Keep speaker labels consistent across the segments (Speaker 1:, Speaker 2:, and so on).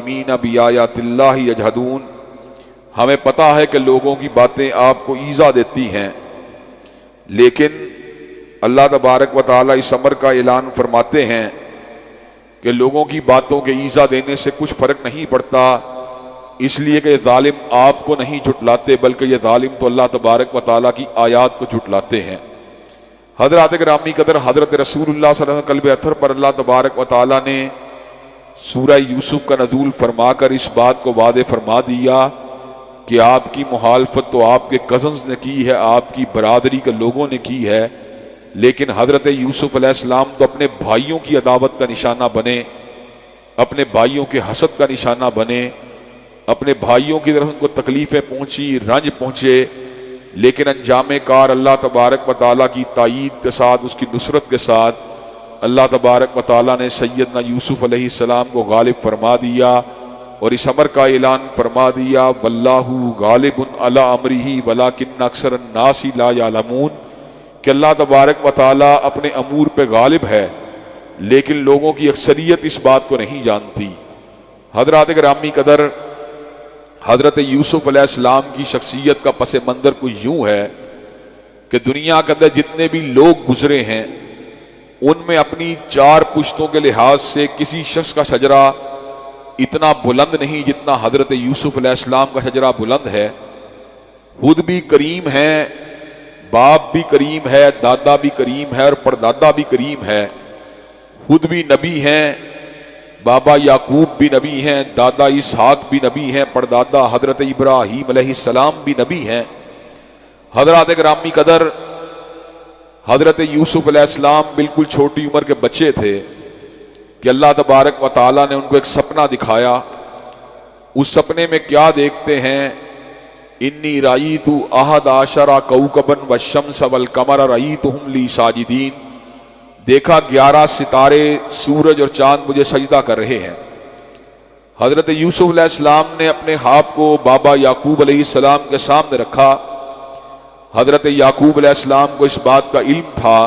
Speaker 1: ज़ालिमीन बिआयातिल्लाहि यजहदून। हमें पता है कि लोगों की बातें आपको ईज़ा देती हैं, लेकिन अल्लाह तबारक व तआला इस अमर का ऐलान फरमाते हैं कि लोगों की बातों के ईज़ा देने से कुछ फ़र्क नहीं पड़ता, इसलिए कि ज़ालिम आपको नहीं झुटलाते, बल्कि ये ज़ालिम तो अल्लाह तबारक व तआला की आयात को झुटलाते हैं। हज़रात गिरामी कदर हज़रत रसूलुल्लाह सल्लल्लाहु अलैहि वसल्लम कल्ब अथर पर अल्लाह तबारक व तआला ने सूरह यूसुफ का नज़ूल फरमाकर इस बात को वादे फरमा दिया कि आपकी मुखालफत तो आपके कज़न्स ने की है, आपकी बरादरी के लोगों ने की है, लेकिन हज़रत यूसुफ अलैहिस्सलाम तो अपने भाइयों की अदावत का निशाना बने, अपने भाइयों के हसद का निशाना बने, अपने भाइयों की तरफ उनको तकलीफ़ें पहुंची, रंज पहुंचे, लेकिन अंजाम कार अल्लाह तबारक व तआला की तायीद के साथ, उसकी नुसरत के साथ अल्लाह तबारक व तआला ने सैयदना यूसुफ अलैहिस्सलाम को गालिब फरमा दिया और इस अमर का ऐलान फरमा दिया, वल्लाहु गालिबुन अला अमरिही वलाकिन्न अक्सरन नासी ला यालमून, कि अल्लाह तबारक व तआला अपने अमूर पे गालिब है, लेकिन लोगों की अक्सरियत इस बात को नहीं जानती। हज़रात गिरामी कदर हज़रत यूसुफ अलैहिस्सलाम की शख्सियत का पस मंज़र कुछ यूं है कि दुनिया के अंदर जितने भी लोग गुजरे हैं उनमें अपनी 4 पुश्तों के लिहाज से किसी शख्स का शजरा इतना बुलंद नहीं जितना हज़रत यूसुफ अलैहिस्सलाम का शजरा बुलंद है। खुद भी करीम है, बाप भी करीम है, दादा भी करीम है और परदादा भी करीम है। खुद भी नबी हैं, बाबा याकूब भी नबी हैं, दादा इसहाक भी नबी हैं, परदादा हज़रत इब्राहीम अलैहिस्सलाम भी नबी हैं। हज़रात गिरामी कदर हज़रत यूसुफ अलैहिस्सलाम बिल्कुल छोटी उम्र के बच्चे थे कि अल्लाह तबारक व तआला ने उनको एक सपना दिखाया। उस सपने में क्या देखते हैं, इन्नी राईतु अहद आशरा कौकबन वश्शम्स वल कमर राईतुहुम ली साजिदीन, देखा 11 सितारे, सूरज और चांद मुझे सजदा कर रहे हैं। हज़रत यूसुफ अलैहिस्सलाम ने अपने हाथ को बाबा याकूब अलैहिस्सलाम के सामने रखा। हज़रत याकूब अलैहिस्सलाम को इस बात का इल्म था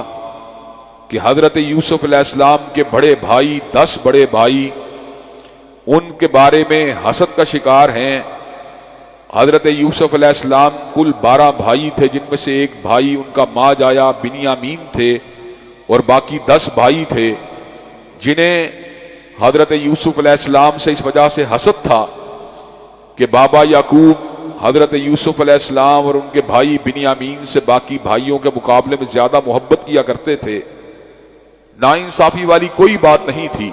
Speaker 1: कि हज़रत यूसुफ अलैहिस्सलाम के बड़े भाई, 10 बड़े भाई, उनके बारे में हसद का शिकार हैं। हज़रत यूसुफ अलैहिस्सलाम कुल 12 भाई थे, जिनमें से एक भाई उनका माजाया बिन्यामीन थे और बाकी 10 भाई थे, जिन्हें हज़रत यूसुफ अलैहिस्सलाम से इस वजह से हसद था कि बाबा याकूब हज़रत यूसुफ अलैहिस्सलाम और उनके भाई बिन्यामीन से बाकी भाइयों के मुकाबले में ज़्यादा मोहब्बत किया करते थे। नाइंसाफ़ी वाली कोई बात नहीं थी,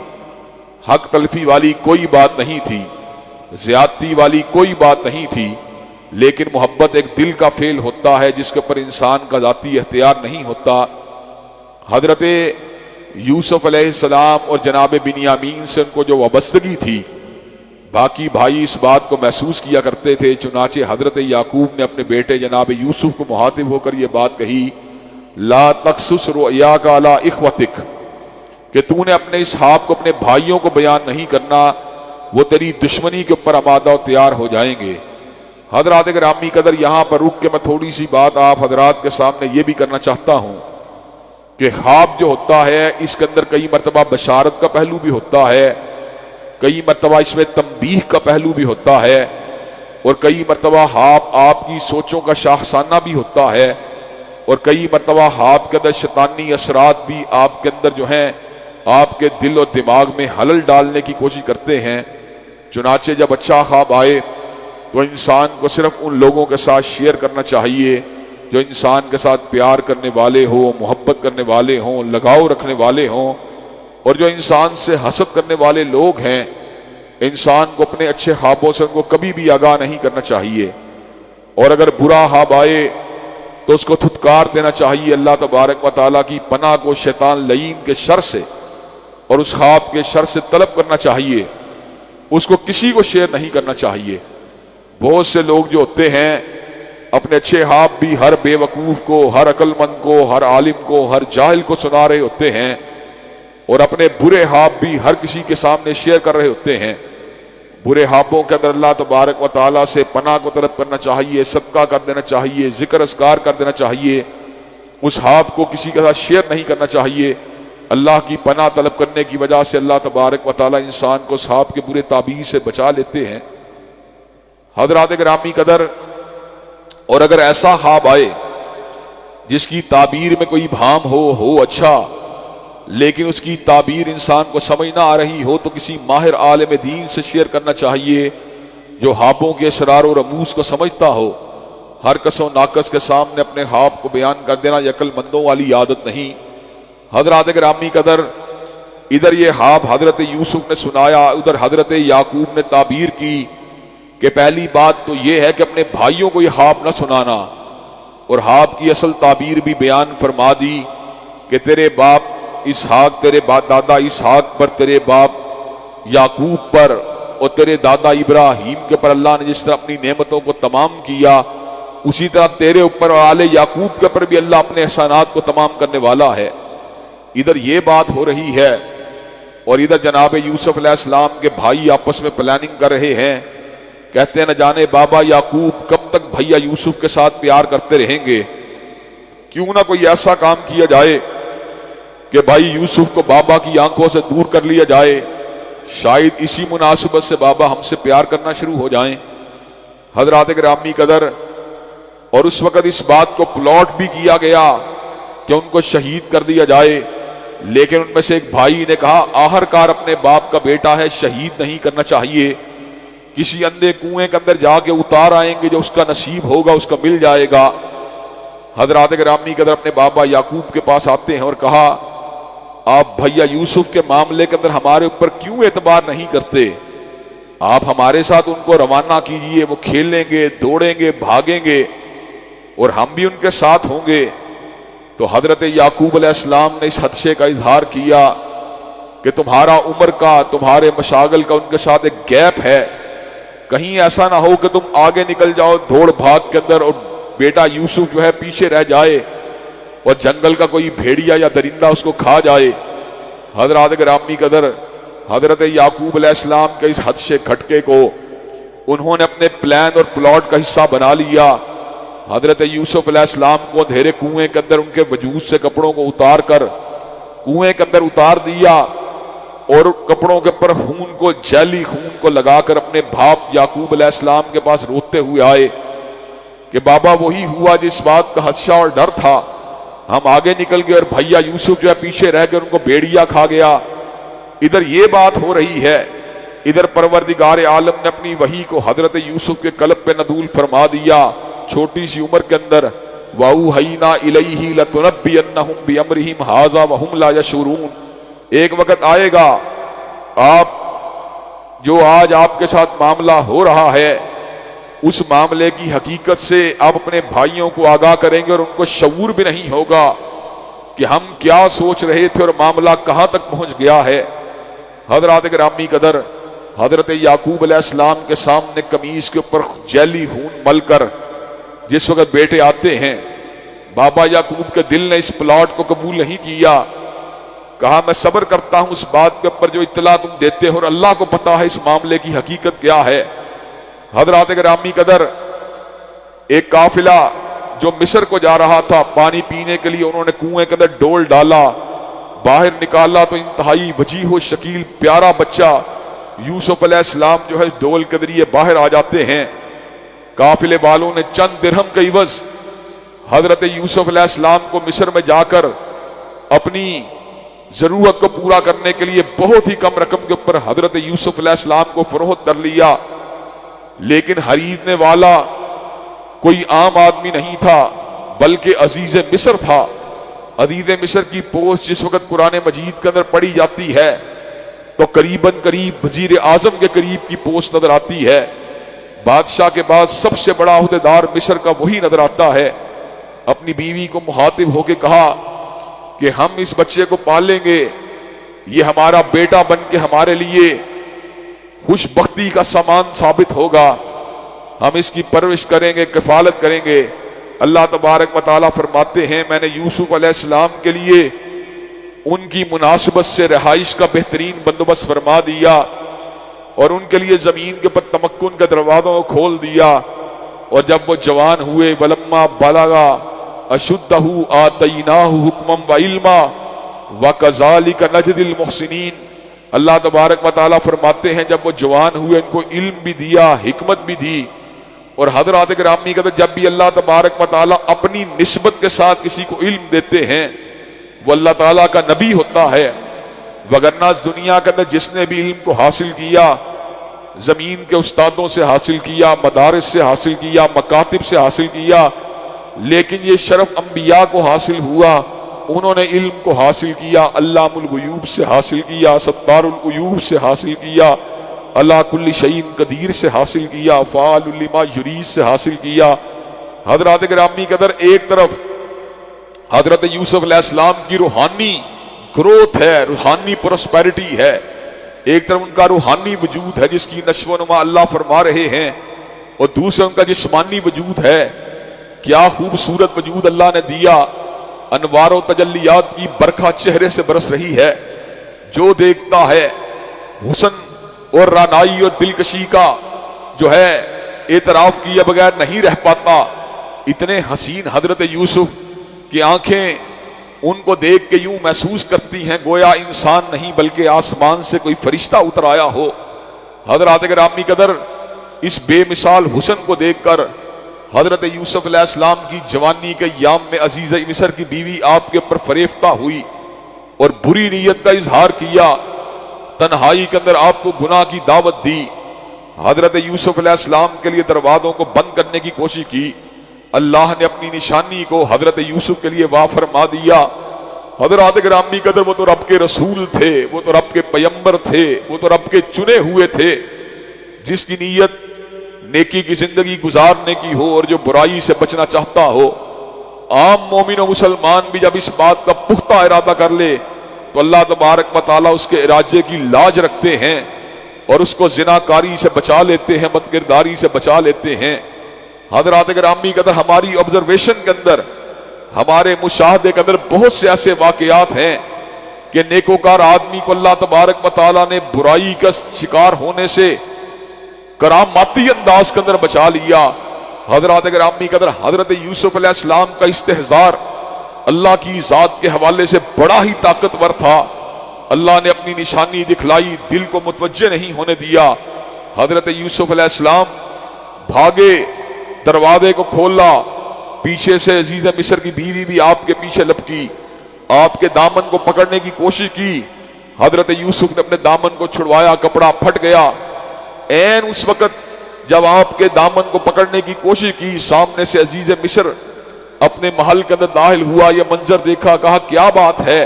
Speaker 1: हक तलफी वाली कोई बात नहीं थी, ज़्यादती वाली कोई बात नहीं थी, लेकिन मोहब्बत एक दिल का फेल होता है जिसके ऊपर इंसान का ज़ाती इख्तियार नहीं होता। हज़रत यूसुफ अलैहिस्सलाम और जनाब बिन्यामीन से उनको जो वाबस्तगी थी, बाकी भाई इस बात को महसूस किया करते थे। चुनाचे हज़रत याकूब ने अपने बेटे जनाब यूसुफ को मुहातिब होकर ये बात कही, ला तक़सुस रुयाका अला इख्वतिक, कि तूने अपने इस हाब को अपने भाइयों को बयान नहीं करना, वो तेरी दुश्मनी के ऊपर आमादा और तैयार हो जाएंगे। हज़रात गिरामी कदर यहाँ पर रुक के मैं थोड़ी सी बात आप हज़रात के सामने ये भी करना चाहता हूँ कि ख्वाब जो होता है इसके अंदर कई मरतबा बशारत का पहलू भी होता है, कई मरतबा इसमें तंबीह का पहलू भी होता है और कई मरतबा ख्वाब आपकी सोचों का शाहसाना भी होता है और कई मरतबा ख्वाब के अंदर शैतानी असरात भी आपके अंदर जो हैं आपके दिल और दिमाग में हलल डालने की कोशिश करते हैं। चुनाचे जब अच्छा ख्वाब आए तो इंसान को सिर्फ उन लोगों के साथ शेयर करना चाहिए जो इंसान के साथ प्यार करने वाले हों, मोहब्बत करने वाले हों, लगाव रखने वाले हों, और जो इंसान से हसद करने वाले लोग हैं, इंसान को अपने अच्छे ख्वाबों से उनको कभी भी आगाह नहीं करना चाहिए। और अगर बुरा ख्वाब आए तो उसको थुतकार देना चाहिए, अल्लाह तबारक व तआला की पनाह को शैतान लईन के शर से और उस ख्वाब के शर से तलब करना चाहिए, उसको किसी को शेयर नहीं करना चाहिए। बहुत से लोग जो होते हैं अपने अच्छे ख्वाब भी हर बेवकूफ़ को, हर अक्लमंद को, हर आलिम को, हर जाहिल को सुना रहे होते हैं और अपने बुरे ख्वाब भी हर किसी के सामने शेयर कर रहे होते हैं। बुरे ख्वाबों के अंदर अल्लाह तबारक व तआला से पनाह को तलब करना चाहिए, सदका कर देना चाहिए, जिक्र अस्कार कर देना चाहिए, उस ख्वाब को किसी के साथ शेयर नहीं करना चाहिए। अल्लाह की पनाह तलब करने की वजह से अल्लाह तबारक व तआला इंसान को सांप के बुरे ताबीर से बचा लेते हैं। हजरात गिरामी कदर, और अगर ऐसा ख्वाब आए जिसकी ताबीर में कोई भाम हो अच्छा, लेकिन उसकी ताबीर इंसान को समझ ना आ रही हो, तो किसी माहिर आलिम दीन से शेयर करना चाहिए जो ख्वाबों के असरार और रमूज को समझता हो। हर कसो नाकस के सामने अपने ख्वाब को बयान कर देना ये अक्लमंदों वाली आदत नहीं। हजरात गिरामी कदर, इधर ये ख्वाब हजरत यूसुफ ने सुनाया, उधर हजरत याकूब ने ताबीर की कि पहली बात तो यह है कि अपने भाइयों को यह ख्वाब न सुनाना, और ख्वाब की असल ताबीर भी बयान फरमा दी कि तेरे बाप इसहाक, तेरे दादा इसहाक पर, तेरे बाप याकूब पर और तेरे दादा इब्राहिम के पर अल्लाह ने जिस तरह अपनी नेमतों को तमाम किया, उसी तरह तेरे ऊपर और आले याकूब के पर भी अल्लाह अपने एहसानात को तमाम करने वाला है। इधर ये बात हो रही है और इधर जनाब यूसुफ अलैहिस्सलाम के भाई आपस में प्लानिंग कर रहे हैं। कहते हैं न जाने बाबा याकूब कब तक भैया यूसुफ के साथ प्यार करते रहेंगे, क्यों ना कोई ऐसा काम किया जाए कि भाई यूसुफ को बाबा की आंखों से दूर कर लिया जाए, शायद इसी मुनासिबत से बाबा हमसे प्यार करना शुरू हो जाएं। हजरात गिरामी कदर, और उस वक्त इस बात को प्लॉट भी किया गया कि उनको शहीद कर दिया जाए, लेकिन उनमें से एक भाई ने कहा आखिरकार अपने बाप का बेटा है, शहीद नहीं करना चाहिए, किसी अंधे कुएं के अंदर जाके उतार आएंगे, जो उसका नसीब होगा उसका मिल जाएगा। हजरात गिरामी कदर अपने बाबा याकूब के पास आते हैं और कहा आप भैया यूसुफ के मामले के अंदर हमारे ऊपर क्यों एतबार नहीं करते, आप हमारे साथ उनको रवाना कीजिए, वो खेलेंगे, दौड़ेंगे, भागेंगे और हम भी उनके साथ होंगे। तो हजरत याकूब अलैहिस्सलाम ने इस हदशे का इजहार किया कि तुम्हारा उम्र का, तुम्हारे मशागल का उनके साथ एक गैप है, कहीं ऐसा ना हो कि तुम आगे निकल जाओ दौड़ भाग के अंदर और बेटा यूसुफ जो है पीछे रह जाए और जंगल का कोई भेड़िया या दरिंदा उसको खा जाए। हजरत गिरामी कदर, हजरत याकूब अलैहिस्सलाम के इस हदशे खटके को उन्होंने अपने प्लान और प्लॉट का हिस्सा बना लिया। हजरत यूसुफ अलैहिस्सलाम को अंधेरे कुएं के अंदर उनके वजूद से कपड़ों को उतार कर कुएं के अंदर उतार दिया और कपड़ों के ऊपर खून को, जैली खून को लगाकर अपने बाप याकूब अलैहिस्सलाम के पास रोते हुए आए कि बाबा वही हुआ जिस बात का हदशा और डर था, हम आगे निकल गए और भैया यूसुफ जो है पीछे रह गए, उनको भेड़िया खा गया। इधर ये बात हो रही है, इधर परवरदिगार आलम ने अपनी वही को हजरत यूसुफ के कल्ब पे नदूल फरमा दिया छोटी सी उम्र के अंदर। वाऊहैना इलैहि लतुनब्बियन्नहुम बिअम्रिहिम हाज़ा वहुम ला यशऊरून। एक वक्त आएगा आप जो आज आपके साथ मामला हो रहा है, उस मामले की हकीकत से आप अपने भाइयों को आगाह करेंगे और उनको शऊर भी नहीं होगा कि हम क्या सोच रहे थे और मामला कहां तक पहुंच गया है। हजरत गिरामी कदर, हजरत याकूब अलैहिस्सलाम के सामने कमीज के ऊपर जैली खून मलकर जिस वक्त बेटे आते हैं, बाबा याकूब के दिल ने इस प्लॉट को कबूल नहीं किया, कहा मैं सब्र करता हूं उस बात के ऊपर जो इत्तला तुम देते हो और अल्लाह को पता है इस मामले की हकीकत क्या है। हजरत गिरामी कदर, एक काफिला जो मिस्र को जा रहा था पानी पीने के लिए, उन्होंने कुएं के अंदर डोल डाला, बाहर निकाला तो इंतहाई वजीहो शकील प्यारा बच्चा यूसुफ अलैहिस्सलाम जो है डोल के जरिए बाहर आ जाते हैं। काफिले वालों ने चंद दिरहम के इवज हजरत यूसुफ अलैहिस्सलाम को मिस्र में जाकर अपनी जरूरत को पूरा करने के लिए बहुत ही कम रकम के ऊपर हजरत यूसुफ अलैहिस्सलाम को फरोख्त कर लिया, लेकिन खरीदने वाला कोई आम आदमी नहीं था बल्कि अजीज मिस्र था। अजीज मिस्र की पोस्ट जिस वक्त कुरान मजीद के अंदर पढ़ी जाती है तो करीबन करीब वजीर आजम के करीब की पोस्ट नजर आती है। बादशाह के बाद सबसे बड़ा अहदेदार मिस्र का वही नजर आता है। अपनी बीवी को मुखातिब होकर कहा कि हम इस बच्चे को पालेंगे, ये हमारा बेटा बन के हमारे लिए खुशबख्ती का सामान साबित होगा, हम इसकी परवरिश करेंगे, किफालत करेंगे। अल्लाह तबारक व तआला फरमाते हैं मैंने यूसुफ अलैहिस्सलाम के लिए उनकी मुनासिबत से रिहाइश का बेहतरीन बंदोबस्त फरमा दिया और उनके लिए जमीन के ऊपर तमक्कुन के दरवाजों को खोल दिया। और जब वो जवान हुए, वलम्मा बलगा अशुद्धहु आतैनाहु हुक्मम व इल्मा, व कज़ालिका नजदिल मुहसिनीन। अल्लाह तबारक व तआला फरमाते हैं जब वो जवान हुए इनको इल्म भी दिया, हिकमत भी दी। और हज़रात गिरामी कहते जब भी अल्लाह तबारक व तआला अपनी निस्बत के साथ किसी को इल्म देते हैं वो अल्लाह ताला का नबी होता है। वगरना दुनिया के अंदर जिसने भी इल्म को हासिल किया जमीन के उस्तादों से हासिल किया, मदारिस से हासिल किया, मकातिब से हासिल किया, लेकिन ये शरफ अंबिया को हासिल हुआ। उन्होंने इल्म को हासिल किया अल्लामुल गुयूब से हासिल किया, सत्तारुल उयूब से हासिल किया, अला कुल्ली शैइन कदीर से हासिल किया, फ़ाअलुल लिमा युरीद से हासिल किया। हज़रात गिरामी के अंदर एक तरफ हज़रत यूसुफ अलैहिस्सलाम की रूहानी ग्रोथ है, रूहानी प्रोस्पेरिटी है, एक तरफ उनका रूहानी वजूद है जिसकी नश्व नुमा अल्लाह फरमा रहे हैं, और दूसरा उनका जिस्मानी वजूद है। क्या खूबसूरत वजूद अल्लाह ने दिया, अनवार तजल्लियात की बरखा चेहरे से बरस रही है। जो देखता है हुस्न और रानाई और दिलकशी का जो है एतराफ किए बगैर नहीं रह पाता। इतने हसीन हजरत यूसुफ की आंखें उनको देख के यूं महसूस करती हैं गोया इंसान नहीं बल्कि आसमान से कोई फरिश्ता उतर आया हो। हजरत गिरामी कदर इस बेमिसाल हुस्न को देखकर हजरत यूसुफ अलैहिस्सलाम की जवानी के याम में अजीज मिस्र की बीवी आपके ऊपर फरेफ्ता हुई और बुरी नीयत का इजहार किया, तन्हाई के अंदर आपको गुनाह की दावत दी। हजरत यूसुफ अलैहिस्सलाम के लिए दरवाजों को बंद करने की कोशिश की। अल्लाह ने अपनी निशानी को हजरत यूसुफ के लिए वाह फरमा दिया। हजरत गिरामी कदर वो तो रब के रसूल थे, वो तो रब के पैगंबर थे, वो तो रब के चुने हुए थे। जिसकी नीयत नेकी की जिंदगी गुजारने की हो और जो बुराई से बचना चाहता हो, आम मोमिन और मुसलमान भी जब इस बात का पुख्ता इरादा कर ले तो अल्लाह तबारक व तआला उसके इरादे की लाज रखते हैं और उसको जिनाकारी से बचा लेते हैं, बदकिरदारी से बचा लेते हैं। हज़रात गिरामी के अंदर हमारी ऑब्जर्वेशन के अंदर, हमारे मुशाहदे के अंदर बहुत से ऐसे वाकयात हैं कि नेकोकार आदमी को अल्लाह तबारक व तआला ने बुराई का शिकार होने से करामाती अंदाज के अंदर बचा लिया। हज़रात गिरामी के अंदर हज़रत यूसुफ अलैहिस्सलाम का इस्तेहज़ार अल्लाह की ज़ात के हवाले से बड़ा ही ताकतवर था। अल्लाह ने अपनी निशानी दिखलाई, दिल को मुतवज्जे नहीं होने दिया। हज़रत यूसुफ अलैहिस्सलाम भागे, दरवाजे को खोला, पीछे से अजीज मिस्र की बीवी भी आपके पीछे लपकी, आपके दामन को पकड़ने की कोशिश की। हज़रत यूसुफ ने अपने दामन को छुड़वाया, कपड़ा फट गया। ऐन उस वक्त जब आपके दामन को पकड़ने की कोशिश की, सामने से अजीज मिस्र अपने महल के अंदर दाखिल हुआ। यह मंजर देखा, कहा क्या बात है।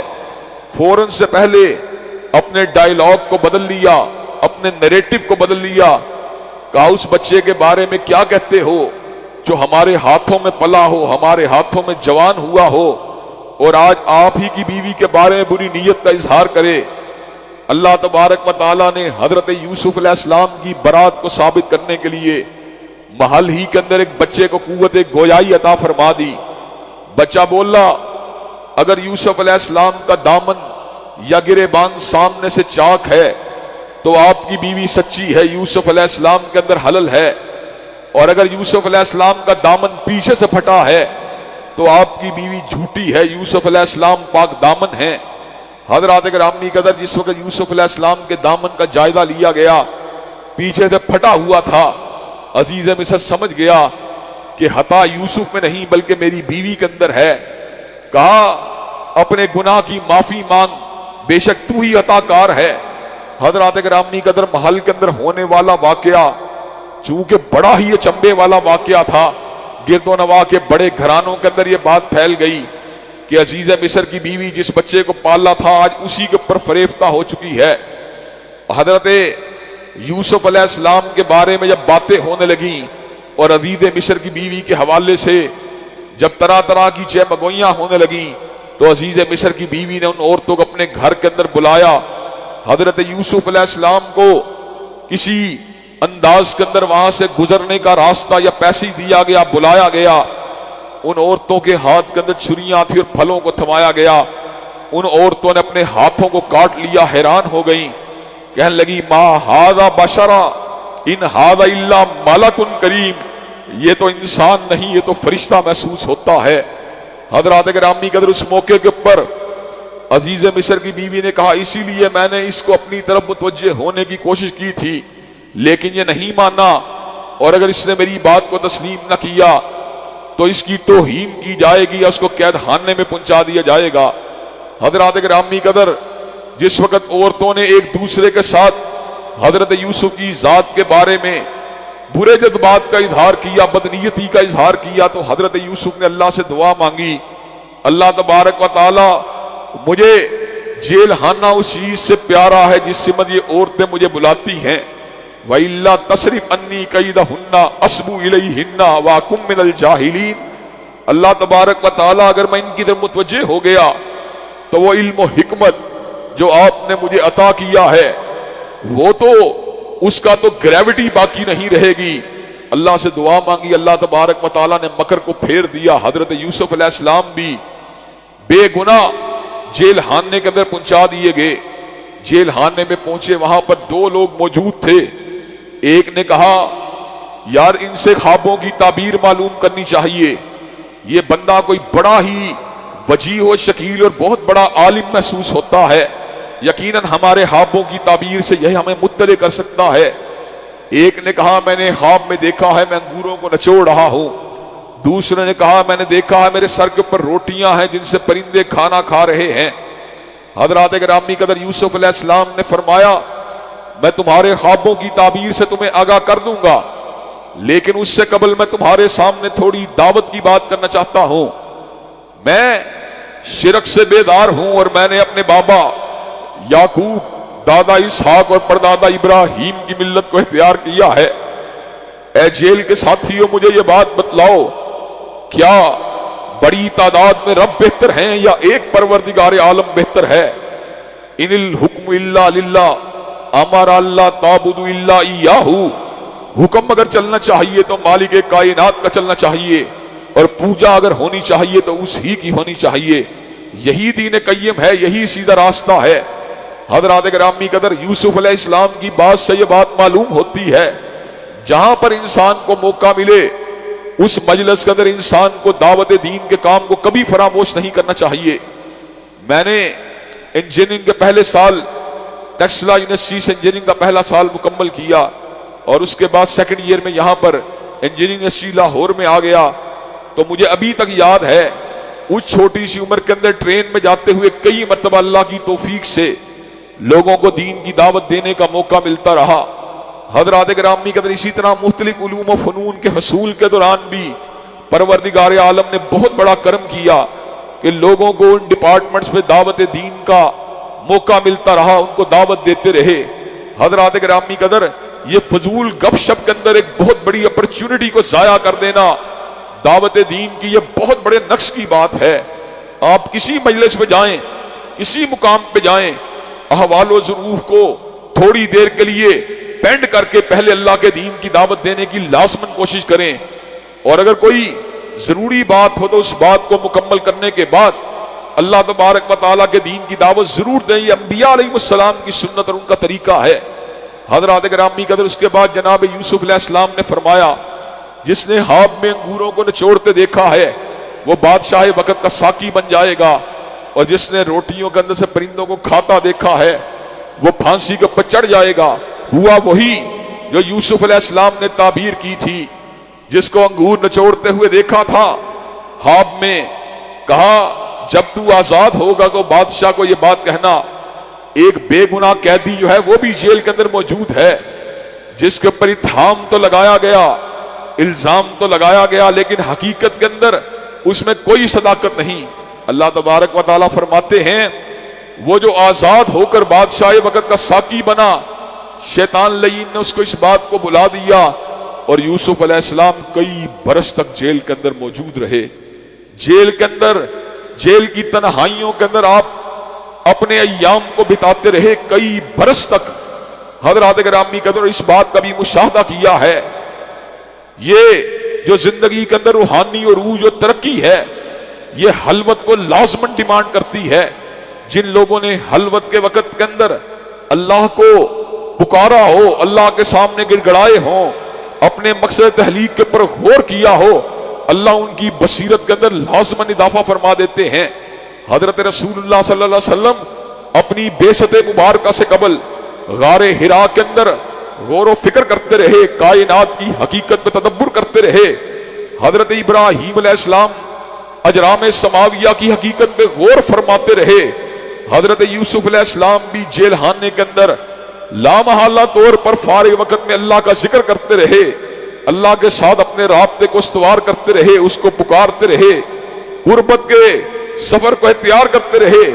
Speaker 1: फौरन से पहले अपने डायलॉग को बदल लिया, अपने नैरेटिव को बदल लिया। कहा उस बच्चे के बारे में क्या कहते हो जो हमारे हाथों में पला हो, हमारे हाथों में जवान हुआ हो, और आज आप ही की बीवी के बारे में बुरी नीयत का इजहार करे। अल्लाह तबारक व तआला ने हजरत यूसुफ अलैहिस्सलाम की बरात को साबित करने के लिए महल ही के अंदर एक बच्चे को कुव्वत गोयाई अता फरमा दी। बच्चा बोला, अगर यूसुफ अलैहिस्सलाम का दामन या गिरेबान सामने से चाक है तो आपकी बीवी सच्ची है, यूसुफ अलैहिस्सलाम के अंदर हलल है, और अगर यूसुफ अलैहिस्सलाम का दामन पीछे से फटा है तो आपकी बीवी झूठी है, यूसुफ अलैहिस्सलाम पाक दामन है। हज़रात गिरामी कदर जिस वक्त यूसुफ अलैहिस्सलाम के दामन का जायजा लिया गया, पीछे से फटा हुआ था, अजीज मिस्र समझ गया कि हता यूसुफ में नहीं बल्कि मेरी बीवी के अंदर है। कहा अपने गुनाह की माफी मांग, बेशक तू ही अताकार है। हज़रात गिरामी कदर महल के अंदर होने वाला वाकया चूंकि बड़ा ही अचंभे वाला वाकया था, गिरदो नवा के बड़े घरानों के अंदर यह बात फैल गई कि अजीज मिस्र की बीवी जिस बच्चे को पाला था आज उसी के ऊपर फरेफ्ता हो चुकी है। हजरत यूसुफ अलैहिस्सलाम के बारे में जब बातें होने लगी और अजीज मिस्र की बीवी के हवाले से जब तरह तरह की चहमगोइयां होने लगी, तो अजीज मिस्र की बीवी ने उन औरतों को अपने घर के अंदर बुलाया। हजरत यूसुफ अलैहिस्सलाम को किसी अंदाज के अंदर वहां से गुजरने का रास्ता या पैसे दिया गया, बुलाया गया। उन औरतों के हाथ के अंदर छुरियां थी और फलों को थमाया गया। उन औरतों ने अपने हाथों को काट लिया, हैरान हो गई, कहने लगी मा हादा बशरा इन हादा इल्ला मलकुन करीम, ये तो इंसान नहीं, ये तो फरिश्ता महसूस होता है। हज़रात गिरामी कदर उस मौके के ऊपर अजीज मिस्र की बीवी ने कहा, इसीलिए मैंने इसको अपनी तरफ मुतवज्जे होने की कोशिश की थी, लेकिन ये नहीं माना, और अगर इसने मेरी बात को तस्लीम न किया तो इसकी तौहीन की जाएगी या उसको कैद खाने में पहुंचा दिया जाएगा। हजरात गिरामी कदर, जिस वक्त औरतों ने एक दूसरे के साथ हजरत यूसुफ की जात के बारे में बुरे जज्बात का इजहार किया, बदनीयती का इजहार किया, तो हजरत यूसुफ ने अल्लाह से दुआ मांगी, अल्लाह तबारक व तआला मुझे जेल खाना उस चीज से प्यारा है जिससे मत ये औरतें मुझे बुलाती हैं, वइल्ला तसरिफ अन्नी कैदहुन्ना अस्बु इलैहिन्ना वाकुम मिनल जाहिलीन। अल्लाह तबारक व तआला अगर मैं इनकी तरफ मुतवज्जे हो गया तो वो इल्म और हिकमत जो आपने मुझे अता किया है वो तो उसका तो ग्रेविटी बाकी नहीं रहेगी। अल्लाह से दुआ मांगी, अल्लाह तबारक व तआला ने मकर को फेर दिया। हजरत यूसुफ अलैहिस्सलाम भी बेगुनाह जेल खाने के अंदर पहुंचा दिए गए। जेल खाने में पहुंचे, वहां पर दो लोग मौजूद थे। एक ने कहा, यार इनसे ख्वाबों की ताबीर मालूम करनी चाहिए, ये बंदा कोई बड़ा ही वजीह और शकील और बहुत बड़ा आलिम महसूस होता है, यकीनन हमारे ख्वाबों की ताबीर से यह हमें मुत्तले कर सकता है। एक ने कहा, मैंने ख्वाब में देखा है मैं अंगूरों को नचोड़ रहा हूं। दूसरे ने कहा, मैंने देखा है मेरे सर के ऊपर रोटियां हैं जिनसे परिंदे खाना खा रहे हैं। हजरात गिरामी कदर, यूसुफ अलैहिस्सलाम ने फरमाया, मैं तुम्हारे ख्वाबों की ताबीर से तुम्हें आगाह कर दूंगा, लेकिन उससे कबल मैं तुम्हारे सामने थोड़ी दावत की बात करना चाहता हूं। मैं शिरक से बेदार हूं और मैंने अपने बाबा याकूब, दादा इसहाक और परदादा इब्राहिम की मिल्लत को इख्तियार किया है। ए जेल के साथियों, मुझे ये बात बतलाओ, क्या बड़ी तादाद में रब बेहतर हैं या एक परवरदिगार आलम बेहतर है? इनिल हुक्म इल्ला लिल्लाह, अमरा अल्लाह ताबुदु इल्ला इय्याहु। हुक्म अगर चलना चाहिए तो मालिक कायनात का चलना चाहिए, और पूजा अगर होनी चाहिए तो उस ही की होनी चाहिए। यही दीन कय्यम है, यही सीधा रास्ता है। हजरात गिरामी कदर, यूसुफ अलैहिस्सलाम की बात से यह बात मालूम होती है, जहां पर इंसान को मौका मिले उस मजलिस के अंदर इंसान को दावत दीन के काम को कभी फरामोश नहीं करना चाहिए। मैंने इंजीनियरिंग के पहले साल टेक्सला यूनिवर्सिटी से इंजीनियरिंग का पहला साल मुकम्मल किया, और उसके बाद सेकंड ईयर में यहां पर इंजीनियरिंग यूनिवर्सिटी लाहौर में आ गया। तो मुझे अभी तक याद है, उस छोटी सी उम्र के अंदर ट्रेन में जाते हुए कई मरतबा अल्लाह की तौफीक से लोगों को दीन की दावत देने का मौका मिलता रहा। हजरात गिरामी कदर, इसी तरह मुख्तलिफ उलूम व फनून के हसूल के दौरान भी परवरदिगार आलम ने बहुत बड़ा करम किया कि लोगों को उन डिपार्टमेंट्स में दावत दीन का मौका मिलता रहा, उनको दावत देते रहे। हजरात गिरामी कदर, ये फजूल गपशप के अंदर एक बहुत बड़ी अपॉर्चुनिटी को जाया कर देना दावत दीन की ये बहुत बड़े नक्श की बात है। आप किसी मजलिस पे जाएं, किसी मुकाम पे जाएं, अहवाल ज़रूफ को थोड़ी देर के लिए पेंड करके पहले अल्लाह के दीन की दावत देने की लाजमन कोशिश करें, और अगर कोई जरूरी बात हो तो उस बात को मुकम्मल करने के बाद अल्लाह तबारक व तआला के दीन की दावत जरूर दें। ये अंबिया अलैहिस्सलाम की सुन्नत और उनका तरीका है। हजरात गिरामी कदर, उसके बाद जनाब यूसुफ अलैहिस्सलाम ने फरमाया, जिसने हाब में अंगूरों को निचोड़ते देखा है वो बादशाह वक्त का साकी बन जाएगा, और जिसने रोटियों के अंदर से परिंदों को खाता देखा है वो फांसी के ऊपर चढ़ जाएगा। हुआ वही जो यूसुफ अलैहिस्सलाम ने ताबीर की थी, जिसको अंगूर निचोड़ते हुए देखा था। हाब में कहा, जब तू आजाद होगा तो बादशाह को यह बात कहना, एक बेगुनाह कैदी जो है वो भी जेल के अंदर मौजूद है, जिसके ऊपर इत्हाम तो लगाया गया, इल्जाम तो लगाया गया, लेकिन हकीकत के अंदर उसमें कोई सदाकत नहीं। अल्लाह तबारक व तआला फरमाते हैं, वो जो आजाद होकर बादशाह वक्त का साकी बना, शैतान लईन ने उसको इस बात को बुला दिया, और यूसुफ अलैहिस्सलाम कई बरस तक जेल के अंदर मौजूद रहे। जेल के अंदर, जेल की तन्हाइयों के अंदर आप अपने अय्याम को बिताते रहे कई बरस तक। हज़रात गिरामी कदर, इस बात का भी मुशाहदा किया है, ये जो जिंदगी के अंदर रूहानी और रूज और तरक्की है, ये हलवत को लाजमन डिमांड करती है। जिन लोगों ने हलवत के वक्त के अंदर अल्लाह को पुकारा हो, अल्लाह के सामने गिड़गड़ाए हो, अपने मकसद तहलीक के ऊपर गौर किया हो, अल्लाह उनकी बसीरत के अंदर लाजमन इजाफा फरमा देते हैं। हजरत रसूलुल्लाह सल्लल्लाहु अलैहि वसल्लम अपनी बेसत मुबारका से कबल गारे हिरा के अंदर गौर व फिक्र करते रहे, कायनात की हकीकत पे तदब्बुर करते रहे। हजरत इब्राहीम अलैहिस्सलाम अजराम समाविया की हकीकत पे गौर फरमाते रहे। हजरत यूसुफ अलैहिस्सलाम भी जेल खाने के अंदर लामहल्ला तौर पर फारिग वक्त में अल्लाह का जिक्र करते रहे, अल्लाह के साथ अपने राब्ते को इस्तवार करते रहे, उसको पुकारते रहे, गुर्बत के सफर को इख्तियार करते रहे।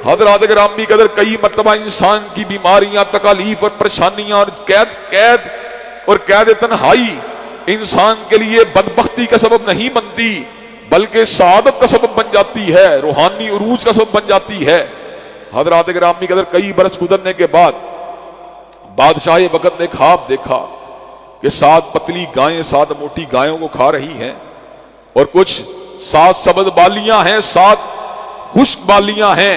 Speaker 1: हजरत ग्रामी कदर कई मरतबा इंसान की बीमारियां, तकालीफ और परेशानियां और कैद तन्हाई इंसान के लिए बदबख्ती का सबब नहीं बनती, बल्कि सआदत का सबब बन जाती है, रूहानी उरूज का सबब बन जाती है। हजरत ग्रामी कदर कई बरस गुजरने के बाद बादशाह वक्त ने ख्वाब देखा कि 7 पतली गायें 7 मोटी गायों को खा रही हैं और कुछ 7 सबज बालियां हैं, 7 खुश्क बालियां हैं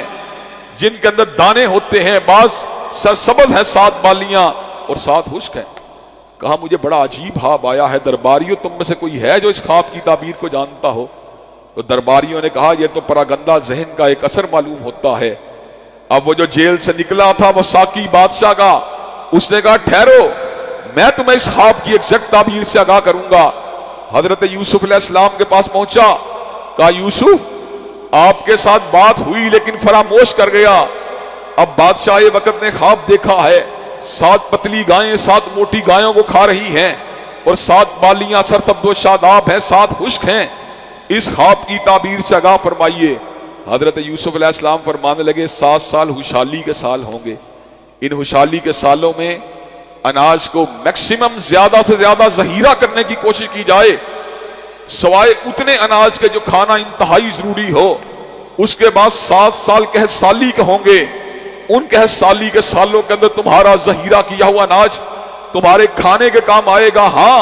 Speaker 1: जिनके अंदर दाने होते हैं। बाज सरसब्ज है 7 बालियां और 7 खुश्क हैं। कहा मुझे बड़ा अजीब ख्वाब आया है, दरबारियों तुम में से कोई है जो इस ख्वाब की ताबीर को जानता हो? तो दरबारियों ने कहा यह तो परागंदा जहन का एक असर मालूम होता है। अब वो जो जेल से निकला था वो साकी बादशाह का, उसने कहा ठहरो, मैं तुम्हें इस ख्वाब की एग्जैक्ट ताबीर से आगाह करूंगा। हजरत यूसुफ अलैहिस्सलाम के पास पहुंचा, कहा यूसुफ आपके साथ बात हुई लेकिन फरामोश कर गया। अब बादशाह वक्त ने ख्वाब देखा है, 7 पतली गायें 7 मोटी गायों को खा रही हैं और 7 बालियां सरसब्ज़ व शादाब हैं, 7 खुश्क हैं। इस ख्वाब की ताबीर से आगाह फरमाइए। हजरत यूसुफ अलैहिस्सलाम फरमाने लगे 7 साल खुशहाली के साल होंगे। इन खुशहाली के सालों में अनाज को मैक्सिमम ज्यादा से ज्यादा जहीरा करने की कोशिश की जाए, सवाए उतने अनाज के जो खाना इंतहाई जरूरी हो। उसके बाद 7 साल कहसाली के होंगे, उन कहसाली के सालों के अंदर तुम्हारा जहीरा किया हुआ अनाज तुम्हारे खाने के काम आएगा। हाँ,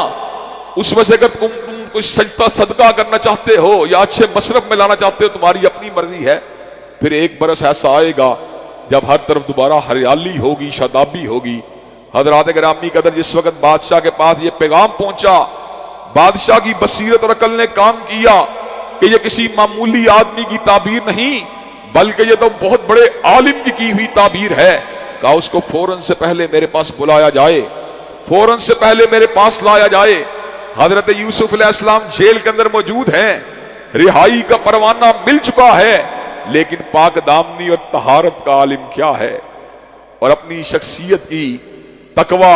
Speaker 1: उसमें से अगर तुम कुछ सदका करना चाहते हो या अच्छे मशरफ में लाना चाहते हो, तुम्हारी अपनी मर्जी है। फिर एक बरस ऐसा आएगा जब हर तरफ दोबारा हरियाली होगी, शादाबी होगी। हजरात ग्रामी कदर जिस वक्त बादशाह के पास ये पैगाम पहुंचा, बादशाह की बसीरत और अकल ने काम किया कि ये किसी मामूली आदमी की ताबीर नहीं, बल्कि ये तो बहुत बड़े आलिम की हुई ताबीर है। कहा उसको फौरन से पहले मेरे पास बुलाया जाए, फौरन से पहले मेरे पास लाया जाए। हजरत यूसुफ अलैहिस्सलाम जेल के अंदर मौजूद हैं, रिहाई का परवाना मिल चुका है, लेकिन पाक दामनी और तहारत का आलिम क्या है और अपनी शख्सियत की तकवा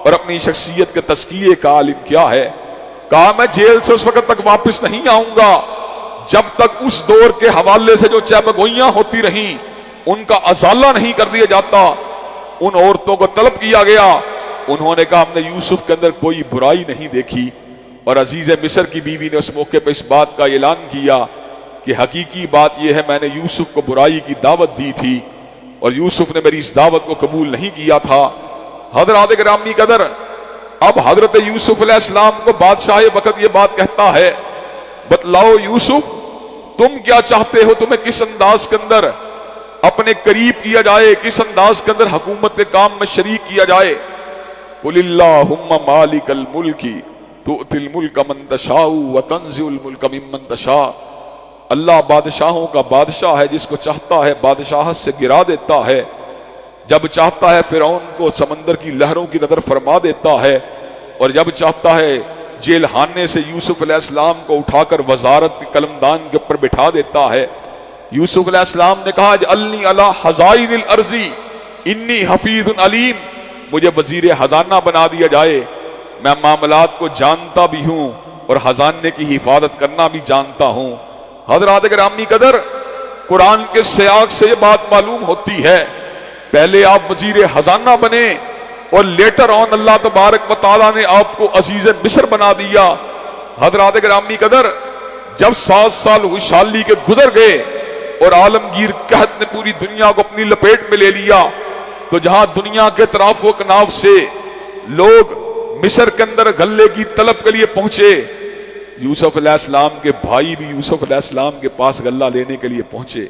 Speaker 1: और अपनी शख्सियत के तस्किये का आलिम क्या है। कहा मैं जेल से उस वक्त तक वापस नहीं आऊंगा जब तक उस दौर के हवाले से जो चहबगोइयां होती रहीं उनका अजाला नहीं कर दिया जाता। उन औरतों को तलब किया गया, उन्होंने कहा हमने यूसुफ के अंदर कोई बुराई नहीं देखी। और अजीज मिस्र की बीवी ने उस मौके पर इस बात का ऐलान किया कि हकीकी बात यह है मैंने यूसुफ को बुराई की दावत दी थी और यूसुफ ने मेरी इस दावत को कबूल नहीं किया था। हजरत ग्रामी कदर अब हजरत यूसुफ अलैहिस्सलाम को बादशाह वक्त ये बात कहता है, बतलाओ यूसुफ तुम क्या चाहते हो, तुम्हें किस अंदाज के अंदर अपने करीब किया जाए, किस अंदाज के अंदर हुकूमत के काम में शरीक किया जाए। कुलिल्लाहुम्मा मालिकल मुल्की तुतिल मुल्क मन तशाउ व तंज़िउल मुल्क मिम्मन तशा। अल्लाह बादशाहों का बादशाह है, जिसको चाहता है बादशाहत से गिरा देता है, जब चाहता है फिरौन को समंदर की लहरों की नजर फरमा देता है और जब चाहता है जेल खाने से यूसुफ अलैहिस्सलाम को उठाकर वजारत के कलमदान के ऊपर बिठा देता है। यूसुफ अलैहिस्सलाम ने कहा अल्ली अला हज़ाइनिल अर्ज़ी इन्नी हफीजुन अलीम, मुझे वजीर खजाना बना दिया जाए, मैं मामलात को जानता भी हूं और खजाने की हिफाजत करना भी जानता हूं। हजरात ग्रामी कदर कुरान के सियाक से ये बात मालूम होती है, पहले आप वजीर खजाना बने और लेटर ऑन अल्लाह तबारक व तआला ने आपको अजीज मिस्र बना दिया। हजरात ग्रामी कदर जब 7 साल खुशहाली के गुजर गए और आलमगीर कहत ने पूरी दुनिया को अपनी लपेट में ले लिया, तो जहां दुनिया के तराफ व कनाफ से लोग मिस्र के अंदर गल्ले की तलब के लिए पहुंचे, यूसुफ अलैहिस्सलाम के भाई भी यूसुफ अलैहिस्सलाम के पास गल्ला लेने के लिए पहुंचे।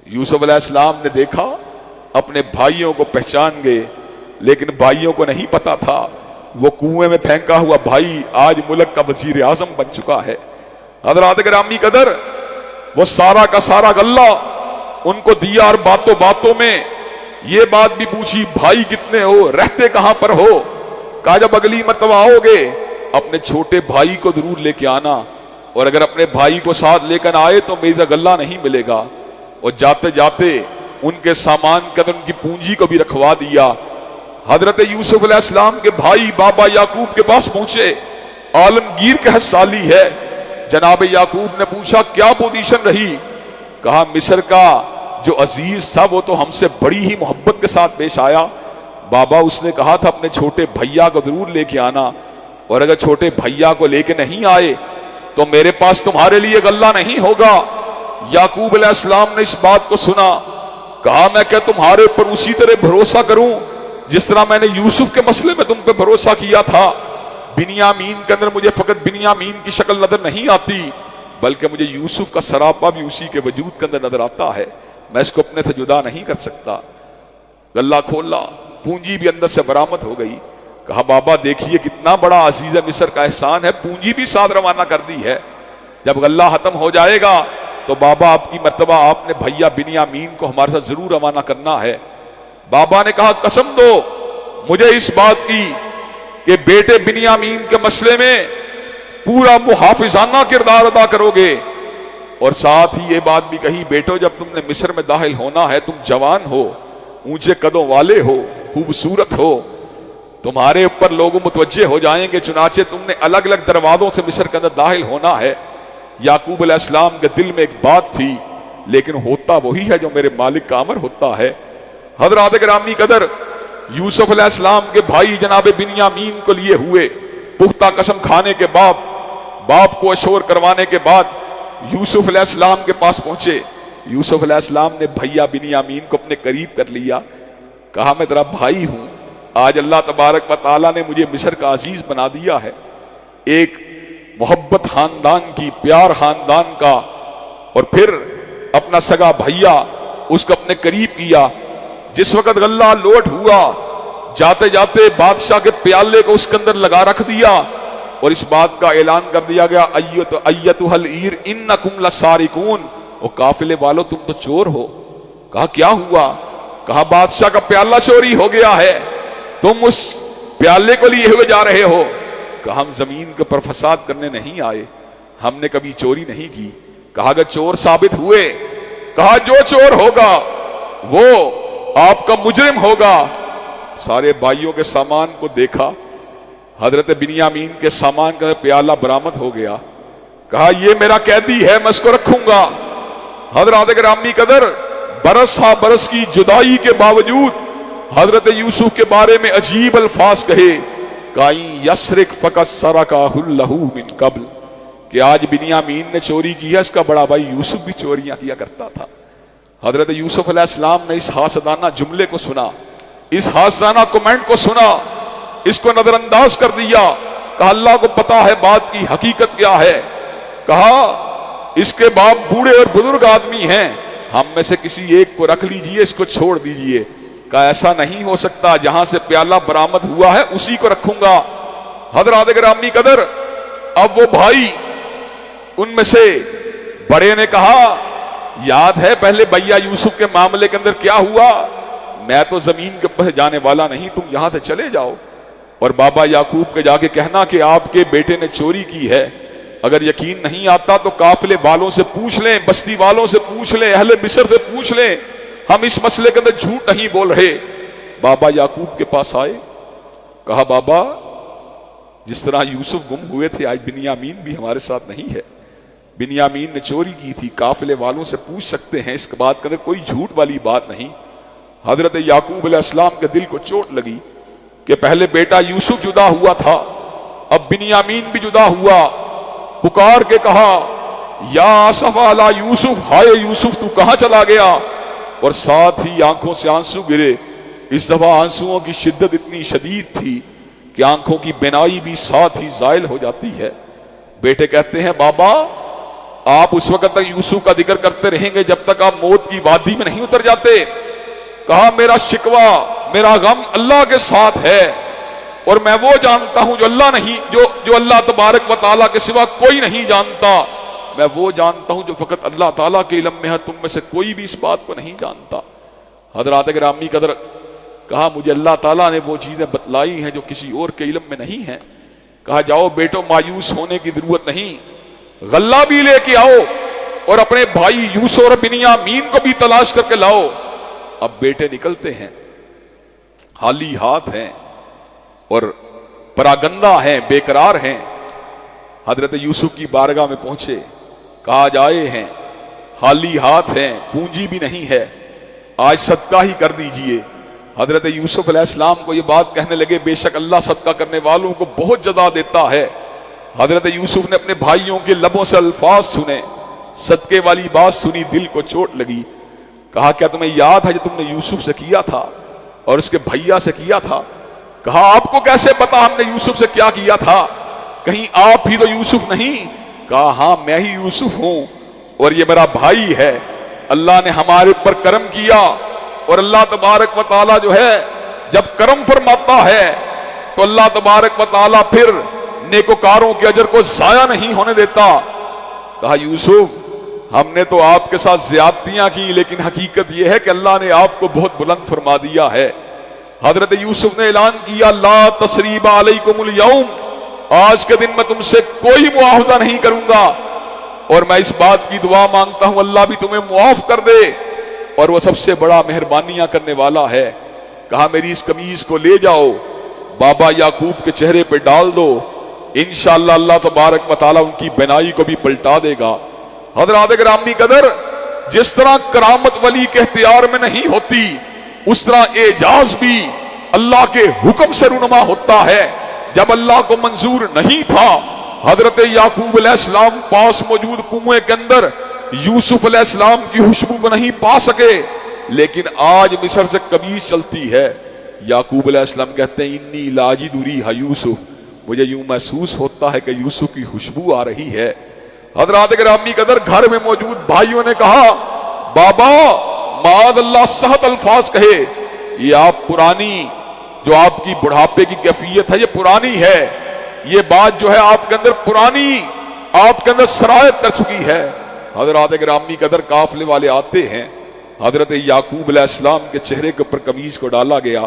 Speaker 1: यूसुफ अलैहिस्सलाम ने देखा, अपने भाइयों को पहचान गए, लेकिन भाइयों को नहीं पता था वो कुएं में फेंका हुआ भाई आज मुल्क का वजीर आजम बन चुका है। हजरात ग्रामी कदर वो सारा का सारा गल्ला उनको दिया और बातों बातों में ये बात भी पूछी, भाई कितने हो, रहते कहां पर हो। कहा जब अगली मर्तबा आओगे अपने छोटे भाई को जरूर लेके आना, और अगर अपने भाई को साथ लेकर आए तो मेरा गल्ला नहीं मिलेगा। और जाते जाते उनके सामान के अंदर उनकी पूंजी को भी रखवा दिया। हजरत यूसुफ अलैहिस्सलाम के भाई बाबा याकूब के पास पहुंचे, आलमगीर के साली है। जनाब याकूब ने पूछा क्या पोजीशन रही। कहा मिस्र का जो अजीज था वो तो हमसे बड़ी ही मोहब्बत के साथ पेश आया। बाबा उसने कहा था अपने छोटे भैया को जरूर लेके आना, और अगर छोटे भैया को लेके नहीं आए तो मेरे पास तुम्हारे लिए गल्ला नहीं होगा। याकूब अलैहिस्सलाम ने इस बात को सुना। कहा मैं क्या तुम्हारे ऊपर उसी तरह भरोसा करूं जिस तरह मैंने यूसुफ के मसले में तुम पे भरोसा किया था। बिनियामीन के अंदर मुझे फकत बिनियामीन की शक्ल नजर नहीं आती, बल्कि मुझे यूसुफ का सरापा भी उसी के वजूद के अंदर नजर आता है। मैं इसको अपने से जुदा नहीं कर सकता। गल्ला खोला, पूंजी भी अंदर से बरामद हो गई। कहा बाबा देखिए कितना बड़ा अजीज मिस्र का एहसान है, पूंजी भी साथ रवाना कर दी है। जब गल्ला खत्म हो जाएगा तो बाबा आपकी मर्तबा आपने भैया बिनियामीन को हमारे साथ जरूर रवाना करना है। बाबा ने कहा कसम दो मुझे इस बात की कि बेटे बिनियामीन के मसले में पूरा मुहाफिजाना किरदार अदा करोगे, और साथ ही ये बात भी कही बेटो जब तुमने मिस्र में दाखिल होना है, तुम जवान हो, ऊंचे कदों वाले हो, खूबसूरत हो, तुम्हारे ऊपर लोग मुतवज्जे हो जाएंगे, चुनाचे तुमने अलग अलग दरवाजों से मिस्र के अंदर दाखिल होना है। याकूब अलैहिस्सलाम के दिल में एक बात थी, लेकिन होता वही है जो मेरे मालिक का अमर होता है। हज़रात गिरामी कदर यूसुफ अलैहिस्सलाम के भाई जनाब बिनियामीन को लिए हुए पुख्ता कसम खाने के बाद, बाप को अशोर करवाने के बाद यूसुफ अलैहिस्सलाम के पास पहुंचे। यूसुफ अलैहिस्सलाम ने भैया बिनियामीन को अपने करीब कर लिया। कहा मैं तेरा भाई हूं, आज अल्लाह तबारक व तआला ने मुझे मिस्र का अजीज बना दिया है, एक मोहब्बत खानदान की, प्यार खानदान का, और फिर अपना सगा भैया उसको अपने करीब किया। जिस वक्त गल्ला लोड हुआ, जाते जाते बादशाह के प्याले को उसके अंदर लगा रख दिया और इस बात का ऐलान कर दिया गया अय्यतुहल ईर इन्नकुम लसारिकून, ओ काफिले वालों तुम तो चोर हो। कहा क्या हुआ। कहा बादशाह का प्याला चोरी हो गया है, तुम उस प्याले को लिए हुए जा रहे हो। कहा हम जमीन के ऊपर फसाद करने नहीं आए, हमने कभी चोरी नहीं की। कहा अगर चोर साबित हुए, कहा जो चोर होगा वो आपका मुजरिम होगा। सारे भाइयों के सामान को देखा, हजरत बिनियामीन के सामान का प्याला बरामद हो गया। कहा ये मेरा कैदी है, मैं इसको रखूंगा। हजरत गिरामी कदर बरस हा बरस की जुदाई के बावजूद हजरत यूसुफ के बारे में अजीब अल्फाज कहे, काई यसरिक फकत सरकाहुल्लहू मिन कब्ल, कि आज बिनियामीन ने चोरी की है, इसका बड़ा भाई यूसुफ भी चोरियां किया करता था। हजरत यूसुफ अलैहिस्सलाम ने इस हासदाना जुमले को सुना, इस हासदाना कमेंट को सुना, इसको नजरअंदाज कर दिया। कहा अल्लाह को पता है बात की हकीकत क्या है। कहा इसके बाप बूढ़े और बुजुर्ग आदमी हैं, हम में से किसी एक को रख लीजिए, इसको छोड़ दीजिए। कहा ऐसा नहीं हो सकता, जहां से प्याला बरामद हुआ है उसी को रखूंगा। हजरत गिरामी कदर अब वो भाई उनमें से बड़े ने कहा याद है पहले भैया यूसुफ के मामले के अंदर क्या हुआ, मैं तो जमीन के ऊपर जाने वाला नहीं, तुम यहां से चले जाओ और बाबा याकूब के जाके कहना कि आपके बेटे ने चोरी की है। अगर यकीन नहीं आता तो काफिले वालों से पूछ लें, बस्ती वालों से पूछ लें, अहले मिस्र से पूछ लें, हम इस मसले के अंदर झूठ नहीं बोल रहे। बाबा याकूब के पास आए, कहा बाबा जिस तरह यूसुफ गुम हुए थे आज बिनियामीन भी हमारे साथ नहीं है, बिनियामीन ने चोरी की थी, काफिले वालों से पूछ सकते हैं, इस बात के अंदर कोई झूठ वाली बात नहीं। हजरत याकूब अलैहिस्सलाम के दिल को चोट लगी कि पहले बेटा यूसुफ जुदा हुआ था, अब बिनियामीन भी जुदा हुआ। पुकार के कहा या आसफा अला यूसुफ, हाय यूसुफ तू कहां चला गया, और साथ ही आंखों से आंसू गिरे। इस दफा आंसुओं की शिद्दत इतनी शदीद थी कि आंखों की बिनाई भी साथ ही जायल हो जाती है। बेटे कहते हैं बाबा आप उस वक्त तक यूसुफ का जिक्र करते रहेंगे जब तक आप मौत की वादी में नहीं उतर जाते। कहा मेरा शिकवा, मेरा गम अल्लाह के साथ है और मैं वो जानता हूं जो अल्लाह नहीं, जो अल्लाह तबारक व तआला के सिवा कोई नहीं जानता। मैं वो जानता हूं जो फकत अल्लाह ताला के इल्म में है, तुम में से कोई भी इस बात को नहीं जानता। हजरात गिरामी कदर, कहा मुझे अल्लाह ताला ने वो चीजें बतलाई हैं जो किसी और के इल्म में नहीं है। कहा जाओ बेटो, मायूस होने की जरूरत नहीं, गल्ला भी लेके आओ और अपने भाई यूसुफ और बिन्यामीन को भी तलाश करके लाओ। अब बेटे निकलते हैं, खाली हाथ हैं और परागंदा हैं, बेकरार हैं। हजरत यूसुफ की बारगाह में पहुंचे, कहा आज आए हैं, खाली हाथ हैं, पूंजी भी नहीं है, आज सदका ही कर दीजिए। हजरत यूसुफ अलैहिस्सलाम को ये बात कहने लगे, बेशक अल्लाह सदका करने वालों को बहुत जज़ा देता है। हजरत यूसुफ ने अपने भाइयों के लबों से अल्फाज सुने, सदके वाली बात सुनी, दिल को चोट लगी। कहा क्या तुम्हें याद है जो तुमने यूसुफ से किया था और उसके भैया से किया था? कहा आपको कैसे पता हमने यूसुफ से क्या किया था, कहीं आप ही तो यूसुफ नहीं? कहा हाँ मैं ही यूसुफ हूं और ये मेरा भाई है। अल्लाह ने हमारे ऊपर करम किया और अल्लाह तबारक व तआला जो है जब करम फरमाता है तो अल्लाह तबारक व तआला फिर नेकोकारों के अजर को जाया नहीं होने देता। कहा यूसुफ हमने तो आपके साथ ज्यादतियां की, लेकिन हकीकत यह है कि अल्लाह ने आपको बहुत बुलंद फरमा दिया है। हजरत यूसुफ ने ऐलान किया, ला तसरीबा अलैकुमुल यौम, आज के दिन मैं तुमसे कोई मुआवजा नहीं करूंगा और मैं इस बात की दुआ मांगता हूं अल्लाह भी तुम्हें मुआफ कर दे और वह सबसे बड़ा मेहरबानियां करने वाला है। कहा मेरी इस कमीज को ले जाओ, बाबा याकूब के चेहरे पे डाल दो, इंशाअल्लाह अल्लाह तबारक व तआला उनकी बनाई को भी पलटा देगा। हज़रात गिरामी कदर, जिस तरह करामत वली के इख्तियार में नहीं होती, उस तरह एजाज भी अल्लाह के हुक्म से रुनुमा होता है। जब अल्लाह को मंजूर नहीं था, हजरत याकूब अलैहिस्सलाम पास मौजूद कुएं के अंदर यूसुफ अलैहिस्सलाम की खुशबू को नहीं पा सके, लेकिन आज मिस्र से कमीज चलती है। याकूब अलैहिस्सलाम कहते हैं, इन्नी लाजिदुरी है यूसुफ, मुझे यूं महसूस होता है कि यूसुफ की खुशबू आ रही है। हजरात गिरामी कदर, घर में मौजूद भाइयों ने कहा, बाबा माद अल्लाह सहत अल्फाज कहे, ये आप पुरानी जो आपकी बुढ़ापे की कैफियत है ये पुरानी है, ये बात जो है आपके अंदर पुरानी, आपके अंदर सरायत कर चुकी है। हजरात गिरामी कदर, काफले वाले आते हैं, हजरत याकूब अलैहिस्सलाम के चेहरे के ऊपर कमीज को डाला गया,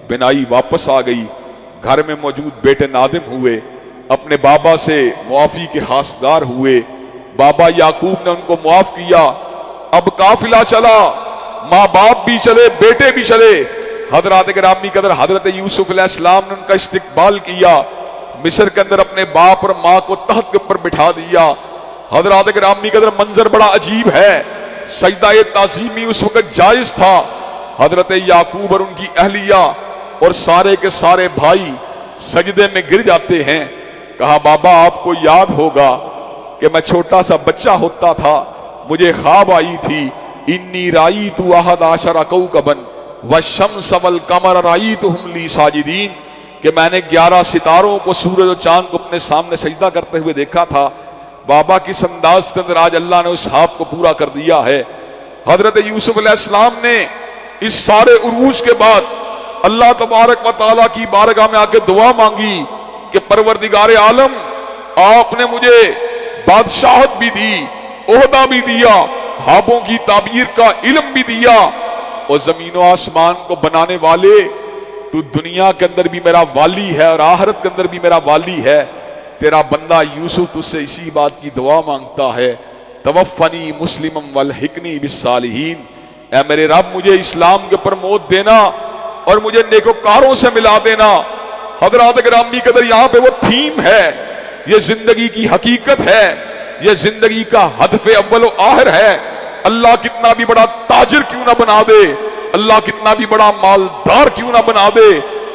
Speaker 1: बिनाई वापस आ गई। घर में मौजूद बेटे नादिम हुए, अपने बाबा से मुआफी के हासदार हुए, बाबा याकूब ने उनको मुआफ किया। अब काफिला चला, माँ बाप भी चले, बेटे भी चले। हजरात गिरामी कदर, हजरत यूसुफ अलैहिस्सलाम ने उनका इस्तकबाल किया, मिस्र के अंदर अपने बाप और माँ को तख्त के ऊपर बिठा दिया। हजरात गिरामी कदर, मंजर बड़ा अजीब है, सजदा ताज़ीमी उस वक्त जायज था। हजरत याकूब और उनकी अहलिया और सारे के सारे भाई सजदे में गिर जाते हैं। कहा बाबा आपको याद होगा कि मैं छोटा सा बच्चा होता था, मुझे ख्वाब आई थी, इन्नी राई तू अहद आशरा कौकबन व शम्स वल कमर राई तु हुम ली साजिदीन, कि मैंने 11 सितारों को, सूरज और चांद को अपने सामने सजदा करते हुए देखा था। बाबा की अंदाज के अंदर आज अल्लाह ने उस ख्वाब को पूरा कर दिया है। हजरत यूसुफ अलैहिस्सलाम ने इस सारे उरूज के बाद अल्लाह तबारक व तआला की बारगाह में आके दुआ मांगी कि परवरदिगार आलम, आपने मुझे बादशाहत भी दी, ओहदा भी दिया, ख्वाबों की ताबीर का इल्म भी दिया, और जमीनों आसमान को बनाने वाले तू दुनिया के अंदर भी मेरा वाली है और आखिरत के अंदर भी मेरा वाली है। तेरा बंदा यूसुफ तुझसे इसी बात की दुआ मांगता है, तवफ़नी मुस्लिमम वल हिकनी बिस्सालिहीन, ऐ मेरे रब मुझे इस्लाम के ऊपर मौत देना और मुझे नेकोकारों से मिला देना। हज़रात गिरामी कदर, यहाँ पे वो थीम है, ये जिंदगी की हकीकत है, ये जिंदगी का हदफ अव्वल आखिर है। अल्लाह कितना भी बड़ा ताजिर क्यों ना बना दे, अल्लाह कितना भी बड़ा मालदार क्यों ना बना दे,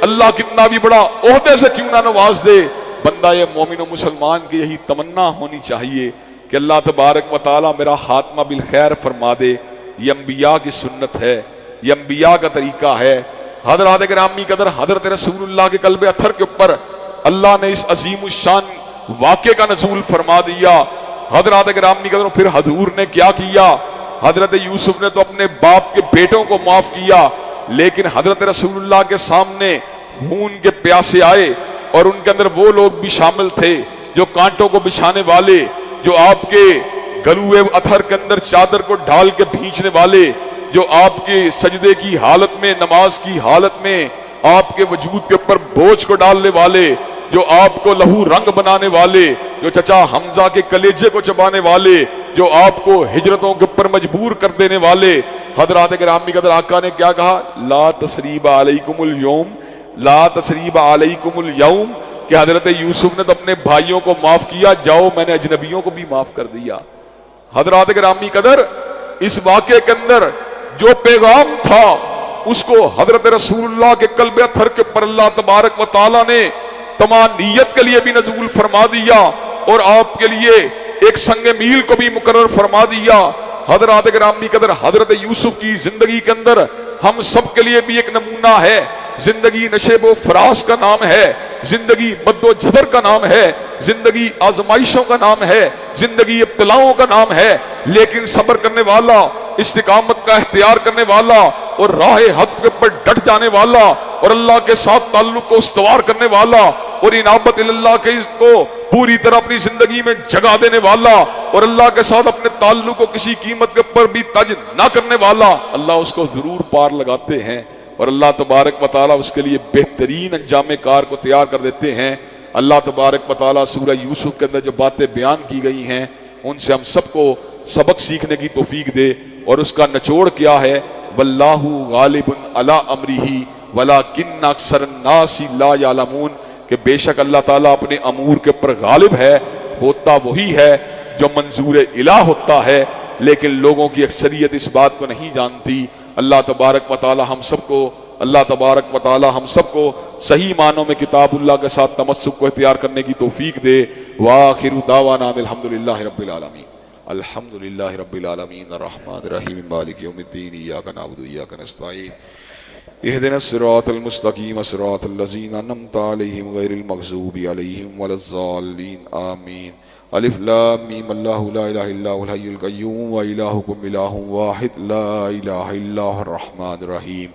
Speaker 1: अल्लाह कितना भी बड़ा ओहदे से क्यों ना नवाज दे, बंदा ये मोमिन और मुसलमान की यही तमन्ना होनी चाहिए कि अल्लाह तबारक व तआला मेरा खात्मा बिल खैर फरमा दे। ये अंबिया की सुन्नत है, ये अंबिया का तरीका है। हज़रात गिरामी कदर, हज़रत रसूलुल्लाह के कल्बे अथर के ऊपर अल्लाह ने इस अजीम शान वाक़े का नज़ूल फरमा दिया। हज़रात गिरामी कदर, फिर हजूर ने क्या किया? हज़रत यूसुफ ने तो अपने बाप के बेटों को माफ किया, लेकिन हज़रत रसूलुल्लाह के सामने खून के प्यासे आए और उनके अंदर वो लोग भी शामिल थे जो कांटों को बिछाने वाले, जो आपके गलुए अथर के अंदर चादर को ढाल के भींचने वाले, जो आपके सजदे की हालत में, नमाज की हालत में आपके वजूद के ऊपर बोझ को डालने वाले, जो आपको लहू रंग बनाने वाले, जो चचा हमजा के कलेजे को चबाने वाले, जो आपको हिजरतों के ऊपर मजबूर कर देने वाले। हजरात गिरामी कदर आका ने क्या कहा? ला तसरीब अलैकुमुल यौम, ला तसरीब अलैकुमुल यौम, कि हजरत यूसुफ ने तो अपने भाइयों को माफ किया, जाओ मैंने अजनबियों को भी माफ कर दिया। हजरात गिरामी कदर, इस वाक़े के अंदर जो पैगाम था उसको हजरत रसूलुल्लाह के कल्बे अथर के ऊपर अल्लाह तबारक व तआला ने तमानियत के लिए भी नजूल फरमा दिया और आपके लिए एक संग मील को भी मुकर्रर फरमा दिया। हजरात गिरामी कदर, हजरत यूसुफ की जिंदगी के अंदर हम सब के लिए भी एक नमूना है। जिंदगी नशेबो फरास का नाम है, जिंदगी मद्दो जदर का नाम है, जिंदगी आजमाइशों का नाम है, जिंदगी इब्तिलाओं का नाम है, लेकिन सब्र करने वाला, इस्तिकामत का इख्तियार करने वाला और राह हक के ऊपर डट जाने वाला और अल्लाह के साथ ताल्लुक को उस्तवार करने वाला और इनाबत इल्लाह के इसको पूरी तरह अपनी जिंदगी में जगा देने वाला और अल्लाह के साथ अपने ताल्लुक को किसी कीमत के ऊपर भी तज ना करने वाला, अल्लाह उसको जरूर पार लगाते हैं और अल्लाह तबारक व तआला उसके लिए बेहतरीन अंजाम कार को तैयार कर देते हैं। अल्लाह तबारक व तआला सूरह यूसुफ के अंदर जो बातें बयान की गई हैं उनसे हम सबको सबक सीखने की तौफीक दे और उसका निचोड़ क्या है? वल्लाहु गालिबुन अला अमरिही वलाकिन्न अक्सरन्नासी ला यालमून, कि बेशक अल्लाह ताला अपने अमूर के ऊपर गालिब है, होता वही है जो मंजूर इलाह होता है, लेकिन लोगों की अक्सरियत इस बात को नहीं जानती। अल्लाह तबारक व तआला हम सबको, अल्लाह तबारक व तआला हम सबको सही मानों में किताबुल्लाह के साथ तमस्सुक को इख्तियार करने की तौफीक दे। वाखिरु दावाना अल्हम्दुलिल्लाहि रब्बिल आलमीन, अल्हम्दुलिल्लाहि रब्बिल आलमीन, अर्रहमानिर रहीम, मालिकि यौमिद्दीन, इय्याका नअबुदु व इय्याका नस्तईन, इहदिनस सिरातल मुस्तकीम, सिरातल लज़ीना अनअमता अलैहिम गैरिल मग़ज़ूबि अलैहिम वलज़्ज़ालिन, आमीन। अलिफ लाम मीम, अल्लाहु ला इलाहा इल्ला हुवल हय्युल क़य्यूम व इलाहुकुम इलाहुन वाहिद ला इलाहा इल्ला हुवर रहमानिर रहीम।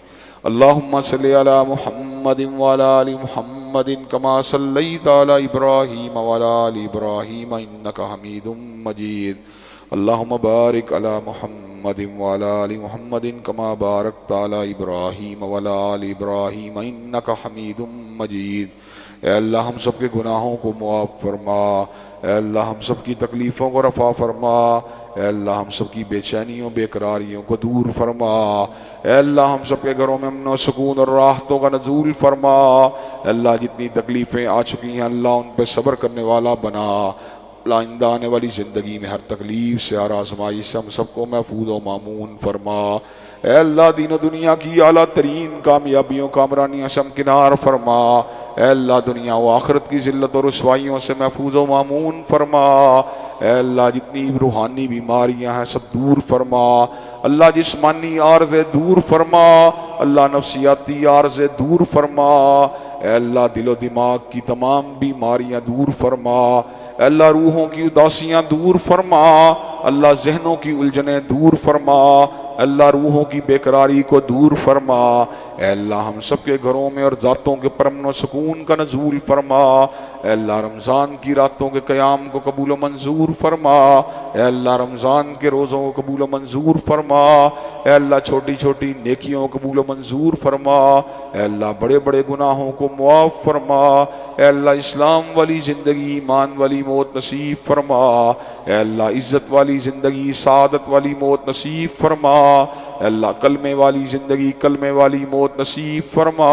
Speaker 1: अल्लाहुम्मा सल्लि अला मुहम्मदिन व अला आलि मुहम्मदिन कमा सल्लैता अला इब्राहीम व अला आलि इब्राहीम इन्नका हमीदुम मजीद। अल्लाहुम्मा बारिक अला मुहम्मदिन व अला आलि मुहम्मदिन कमा बारकता अला इब्राहीम व अला आलि इब्राहीम इन्नका हमीदुम मजीद। ऐ अल्लाह हम सब के गुनाहों को मुआफ़ फरमा, ऐ अल्लाह हम सब की तकलीफ़ों को रफ़ा फरमा, ऐ अल्लाह हम सब की बेचैनियों बेकरारियों को दूर फरमा, ऐ अल्लाह हम सब के घरों में अमन और सुकून और राहतों का नज़ूल फरमा। अल्लाह जितनी तकलीफ़ें आ चुकी हैं अल्लाह उन पर सब्र करने वाला बना। आइंदा आने वाली ज़िंदगी में हर तकलीफ़ से, हर आज़माइश से हम सबको महफूज व मामून फरमा। ऐ अल्लाह दीन दुनिया की आला तरीन कामयाबियों कामरानियाँ से हमकिनार फरमा। ऐ अल्लाह दुनिया व आखिरत की ज़िल्लत और रुसवाइयों से महफूज व मामून फरमा। ऐ अल्लाह जितनी रूहानी बीमारियाँ हैं सब दूर फरमा। अल्लाह जिस्मानी आर्ज़े दूर फरमा, अल्लाह नफ्सियाती आर्ज़े दूर फरमा। ऐ अल्लाह दिलो दिमाग की तमाम बीमारियाँ दूर फरमा। अल्लाह रूहों की उदासियाँ दूर फरमा, अल्लाह जहनों की उलझने दूर फरमा, अल्लाह रूहों की बेकरारी को दूर फरमा। ऐ अल्लाह हम सब के घरों में और ज़ातों के परमन व सुकून का नज़ूल फरमा। ऐ अल्लाह रमज़ान की रातों के क़याम को कबूल व मंजूर फरमा। ऐ अल्लाह रमज़ान के रोज़ों को कबूल व मंजूर फरमा। ऐ अल्लाह छोटी छोटी नेकियों को कबूल व मंजूर फरमा। ऐ अल्लाह बड़े बड़े गुनाहों को मुआफ़ फरमा। ऐ अल्लाह इस्लाम वाली ज़िंदगी, ईमान वाली मौत नसीब फरमा। ऐ अल्लाह इज़्ज़त वाली ज़िंदगी, सादत वाली मौत नसीब फरमा। अल्लाह कलमे वाली ज़िंदगी, कलमे वाली मौत नसीब फरमा।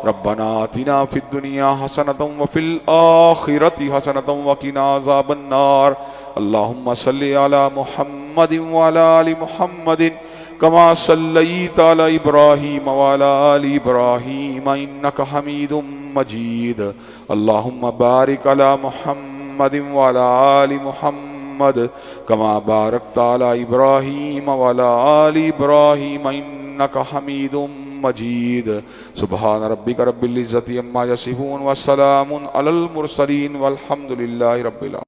Speaker 1: रब्बना आतिना फिद दुनिया हसनतम व फिल आखिरति हसनतम व क़िना अज़ाबन्नार। अल्लाहुम्मा सल्लि अला मुहम्मदिन व अला आलि मुहम्मदिन कमा सल्लैता अला इब्राहीम व अला आलि इब्राहीम इन्नका हमीदुम मजीद। अल्लाहुम्मा बारिक अला मुहम्मदिन व अला आलि मुहम्मद कमा बारकता अला इब्राहीम व अला आलि इब्राहीम इन्नका हमीदुम मजीद। सुब्हान रब्बिका रब्बिल इज़्ज़ति अम्मा यसिफून व सलामुन अलल मुरसलीन वल्हम्दुलिल्लाहि रब्बिल आलमीन।